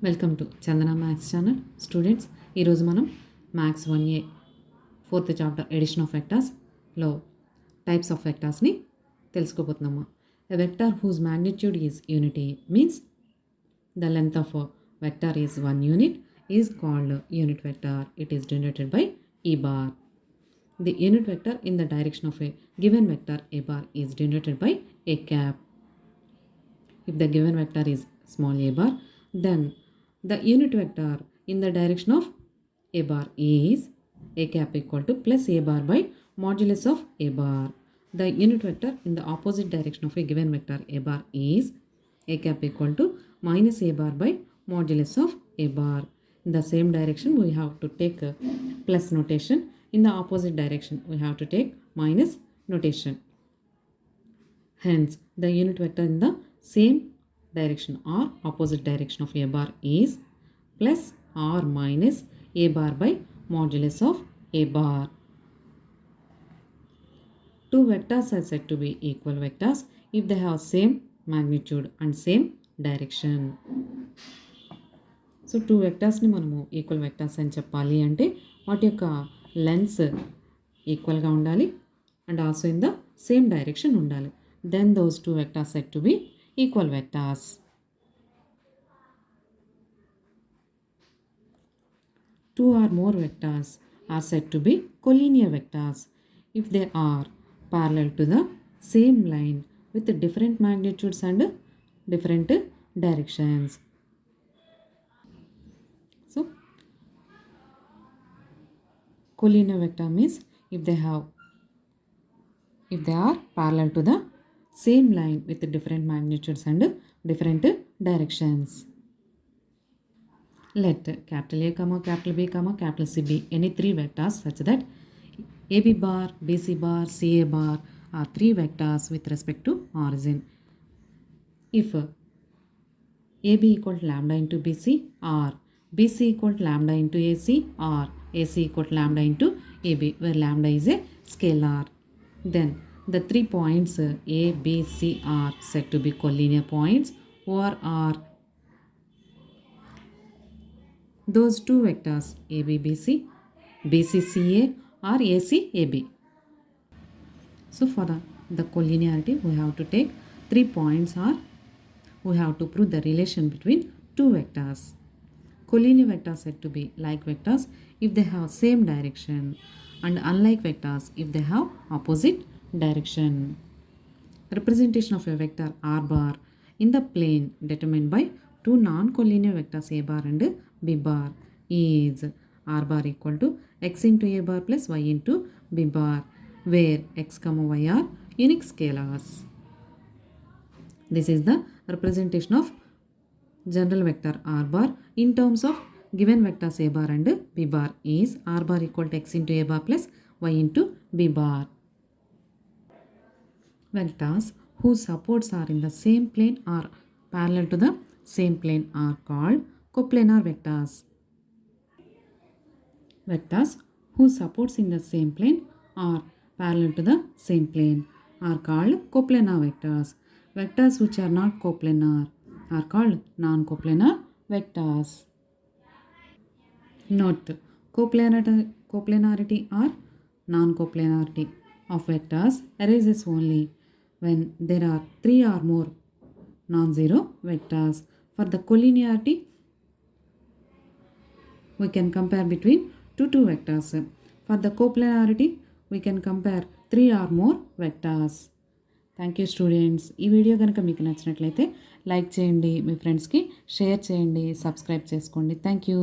Welcome to Chandana maths channel. Students, ఈరోజు మనం maths 1A 4th chapter edition of వెక్టార్స్లో types of వెక్టార్స్ని తెలుసుకోబోతున్నాము. A vector whose magnitude is unity means the length of vector is 1 unit is called unit vector. It is denoted by E bar. The unit vector in the direction of a given vector A bar is denoted by A cap. If the given vector is small a bar, then the unit vector in the direction of A bar is A cap equal to plus A bar by modulus of A bar. The unit vector in the opposite direction of a given vector A bar is A cap equal to minus A bar by modulus of A bar. In the same direction, we have to take a plus notation. In the opposite direction, we have to take minus notation. Hence, the unit vector in the same direction or opposite direction of A bar is plus or minus A bar by modulus of A bar. Two vectors are said to be equal vectors if they have same magnitude and same direction. So two వెక్టార్స్ని మనము equal vectors అని చెప్పాలి అంటే వాటి యొక్క length ఈక్వల్గా ఉండాలి and also in the same direction ఉండాలి. Then those two vectors said to be equal vectors. Two or more vectors are said to be collinear vectors if they are parallel to the same line with different magnitudes and different directions. So, collinear vector means if they are parallel to the same line with different magnitudes and different directions. Let capital A, capital B, capital C be any three vectors such that AB bar, BC bar, CA bar are three vectors with respect to origin. If AB equal to lambda into BC or BC equal to lambda into AC or AC equal to lambda into AB, where lambda is a scalar, then the 3 points A, B, C are said to be collinear points or are those two vectors AB, BC, BC, CA or AC, AB. So for the collinearity, we have to take 3 points or we have to prove the relation between two vectors. Collinear vectors said to be like vectors if they have same direction and unlike vectors if they have opposite direction. Representation of a vector R bar in the plane determined by two non-collinear vectors A bar and B bar is R bar equal to x into A bar plus y into B bar, where x, y are unique scalars. This is the representation of general vector R bar in terms of given vectors A bar and B bar is R bar equal to x into A bar plus y into B bar. Vectors whose supports are in the same plane or parallel to the same plane are called coplanar vectors. Vectors whose supports in the same plane or parallel to the same plane are called coplanar vectors. Vectors which are not coplanar are called non-coplanar vectors. Note: coplanarity or non-coplanarity of vectors arises only when there are 3 or more non-zero vectors. For the collinearity, we can compare between two vectors. For the coplanarity, we can compare 3 or more vectors. Thank you students. ఈ video కనుక మీకు నచ్చినట్లయితే like చేయండి, మీ ఫ్రెండ్స్కి share చేయండి, subscribe చేసుకోండి. Thank you.